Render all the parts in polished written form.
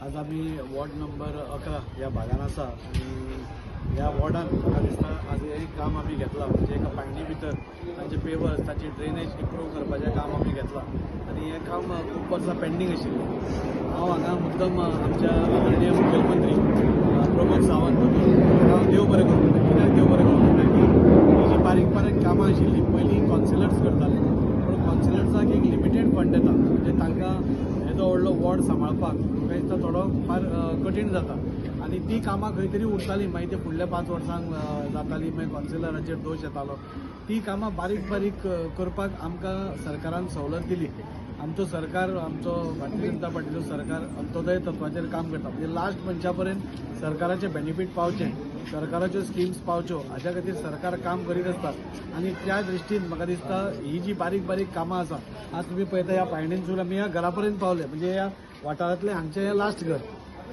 आज आम्ही ward number 11 ह्या भागान आसा आणि ह्या वॉर्डान म्हाका दिसता आज एक काम आमी घेतलां म्हणजे एका पायणी भितर तांचे पेवर्स ताची ड्रेनेज इम्प्रूव करपाचें काम आमी घेतलां आणि हें काम खूब वर्सां पेंडींग आशिल्लें। हांव हांगा मुद्दम आमच्या आदरणीय मुखेलमंत्री प्रमोद सावंत हांव देव बरें करूं म्हणटा। कित्याक देव बरें करूं म्हणटा की ही जी बारीक बारीक कामां आशिल्लीं पयलीं कॉन्सिलर्स करताले पूण कॉन्सिलर्साक एक लिमिटेड फंड येता म्हणजे तांकां येदो व्हडलो वॉर्ड सांबाळपाक म्हाका दिसता थोडो फार कठीण जाता आणि ती कामां खंय तरी उरतालीं मागीर ते फुडल्या 5 वर्सांक जातालीं मागीर कॉन्सिलराचेर दोश येतालो। ती कामां बारीक बारीक करपाक आमकां सरकारान सवलत दिली। आमचो सरकार आमचो भारतीय जनता पार्टीचो सरकार अंत्योदय तत्वाचेर काम करता म्हणजे लास्ट मनशा पर्यंत सरकाराचे बेनिफीट पावचे सरकाराच्यो स्किम्स पावच्यो हाच्या खातीर सरकार काम करीत आसता आणि त्या दृश्टीन म्हाका दिसता ही जी बारीक बारीक कामां आसा आज तुमी पळयता ह्या पायणेनसून आमी ह्या घरा पर्यंत पावले म्हणजे ह्या वाठारांतलें हांगचें हें लास्ट घर।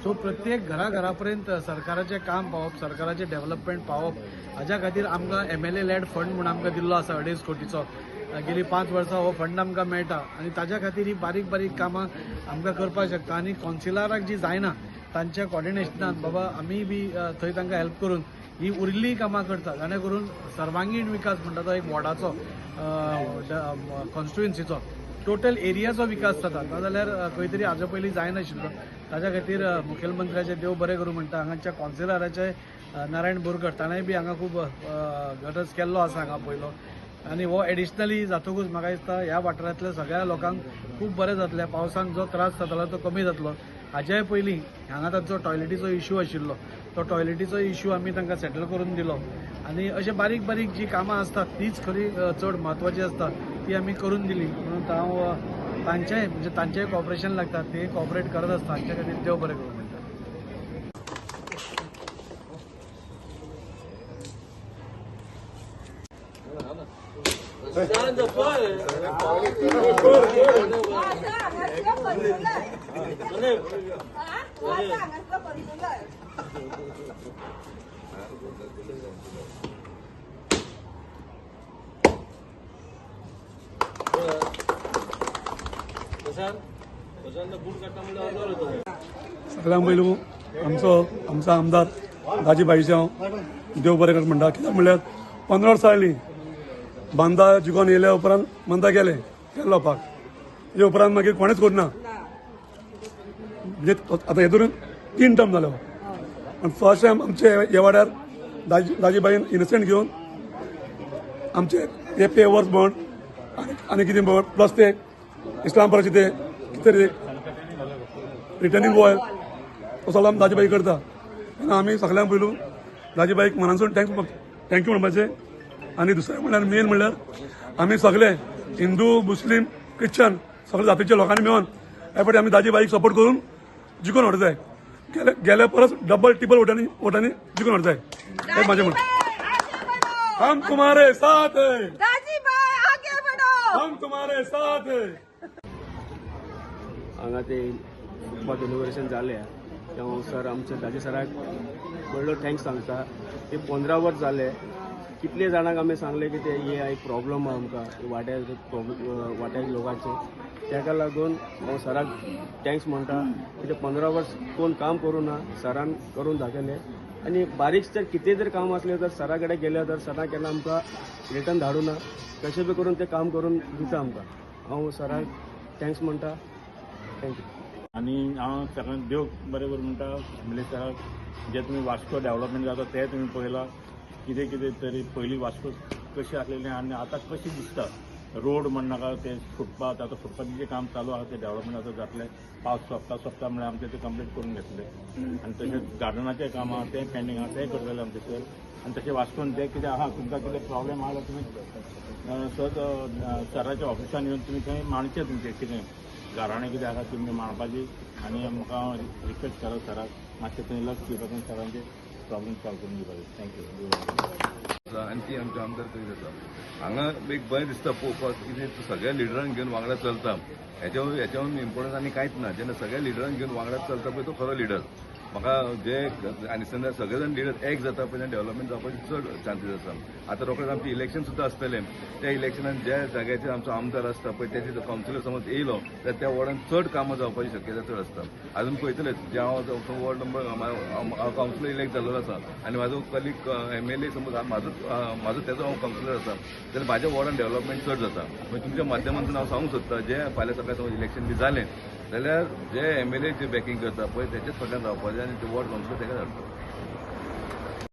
सो प्रत्येक घरापर्यंत सरकाराचें काम पावप सरकाराचें डेव्हलपमेंट पावप हाच्या खातीर आमकां MLA लेड फंड म्हणून आमकां दिल्लो आसा 2.5 कोटीचो। गेली 5 वर्सां हो फंड आमकां मेळटा आणि ताच्या खातीर ही बारीक बारीक कामां आमकां करपाक शकता आणि कॉन्सिलराक जी जायना तांच्या कॉर्डिनेशनान बाबा आमी बी थंय तांकां हेल्प करून ही उरिल्ली कामां करता जाणे करून सर्वांगीण विकास म्हणटा तो एक वॉर्डाचो कॉन्स्टिट्युएन्सीचो टोटल एरियाचो विकास जाता नाजाल्यार खंय तरी हाजे पयलीं जायनाशिल्लो। ताच्या खातीर मुखेलमंत्र्याचे देव बरें करूं म्हणटा हांगाच्या कॉन्सिलराचे नारायण बोरकर ताणेंय बी हांगा खूब गरज केल्लो आसा हांगा पयलो आणि हो एडिशनली जातकूच म्हाका दिसता ह्या वाठारांतल्या सगळ्या लोकांक खूब बरें जातलें। पावसांत जो त्रास जातालो तो कमी जातलो। हाज्याय पयलीं हांगा तांचो टॉयलेटीचो इश्यू आशिल्लो तो टॉयलेटीचो इश्यू आमी तांकां सेटल करून दिलो आणि अशे बारीक बारीक जी कामां आसतात तीच खरी चड म्हत्वाची आसता ती आमी करून दिली म्हणून हांव तांचेय म्हणजे तांचेय कॉपरेशन लागता ते कॉपरेट करत आसता हांचे खातीर देव बरें करूं म्हणटा। सगळ्यांक पयलू आमचो आमदार दाजी बाईजांव देव बरें कर म्हणटा। कित्याक म्हणल्यार 15 वर्सां जालीं बांदा जिखोन येयल्या उपरांत बांदा केले लोपाक हे उपरांत मागीर कोणेच करना म्हणजे आतां हे धरून 3 टर्म जालो आनी फर्स्ट टायम आमचे ह्या वाड्यार दाजीबाईन इनसेंट घेवन आमचे हे पेवर्स म्हण आनी कितें म्हण प्लस ते इस्लामपुराचे ते कितें तरी रिटर्निंग ऑयल तो सगळो आमी दाजीबाई करता आनी आमी सगळ्यांक पयलू दाजीबाईक मनासून थँक्यू म्हणपाचें। आनी दुसरें म्हणल्यार मेन म्हणल्यार आमी सगळे हिंदू मुस्लीम ख्रिश्चन सगळे जातीच्या लोकांनी मेळून ह्या फावटी आमी दाजीबाईक सपोर्ट करून जिखून व्हरता जाय गेल्या परस डबल टिबल वोटांनी जिखून व्हरता जाय हें म्हाजें म्हणणें। हम तुम्हारे साथ हैं हम तुम्हारे साथ हैं। हांगा ते फुटपाथ इनोग्रेशन जालें तेव्हा सर आमचे दाजी सराक व्हडलो थँक्स सांगता। ते 15 वर्स जाले कितले जाणांक आमी सांगले की ते हे एक प्रॉब्लम आहा आमकां वाट्या लोकांचे ताका लागून हांव सराक थँक्स म्हणटा की ते 15 वर्स कोण काम करूं ना सरान करून दाखयलें आणि बारीक जर कितें जर काम असलें तर सरा कडेन गेले तर सरान केन्ना आमकां रिटर्न धाडूं ना कशें बी करून ते काम करून दिता आमकां। हांव सराक थँक्स म्हणटा थँक्यू। आणि हांव सगळ्यांक देव बरें करूं म्हणटा म्हणजे सराक जे तुमी वास्को डेव्हलपमेंट जाता ते तुमी पळयलां कितें कितें तरी पयलीं वास्को कशें आसलेलें आनी आतां कशें दिसता रोड म्हणनाका ते फुटपाथ आतां फुटपाथीचें काम चालू आहा ते डेव्हलपमेंट आतां जातलें पावस सोंपता म्हणल्यार आमचें तें कंप्लीट करून घेतलें आनी तशेंच गार्डनाचें काम आहा तें पेंडींग आहा तें करतले आमचे सर आनी तशें वास्कोन तें कितें आहा तुमकां कितें प्रॉब्लेम आहा जाल्यार तुमी सराच्या ऑफिसान येवन तुमी थंय मांडचें तुमचें कितें घराणें कितें आसा तुमी मांडपाची आनी म्हाका रिक्वेस्ट करा सराक मातशें थंय लक्ष दिवपाचें सरांचे प्रॉब्लेम सॉल्व करून दिवपाचें। थँक्यू। आनी ती आमचे आमदार करीत आसा. हांगा एक बरें दिसता पळोवपाक कितें सगळ्या लिडरांक घेवन वांगडा चलता. हेच्याहून इम्पॉर्टन्स आनी कांयच ना. जेन्ना सगळ्या लिडरांक घेवन वांगडा चलता पळय तो खरो लिडर. म्हाका जे आनी समजा सगळे जाण लिडर एक जाता पळय तेन्ना डेव्हलपमेंट जावपाचे चड चान्सीस आसा. आतां रोखडेंच आमचें इलेक्शन सुद्दां आसतलें. त्या इलेक्शनान ज्या जाग्याचेर आमचो आमदार आसता पळय त्याचे कावन्सिलर समज येयलो जाल्यार त्या वॉर्डान चड कामां जावपाची शक्यता चड आसता. अजून पळयतले जे हांव वॉर्ड नंबर हांव कावन्सिलर इलेक्ट जाल्लो आसा आनी म्हाजो कलीग MLA समज म्हाजो तेजो हांव कावन्सिलर आसा जाल्यार म्हाज्या वॉर्डान डेव्हलपमेंट चड जाता. म्हणजे तुमच्या माध्यमांतून हांव सांगूंक सोदता जे फाल्यां सकाळी समज इलेक्शन बी जालें जाल्यार जे MLA जे बॅकिंग करता पळय तेचेच फाटल्यान रावपाचें आनी ते वॉर्ड कावन्सिलर तेका धाडटा.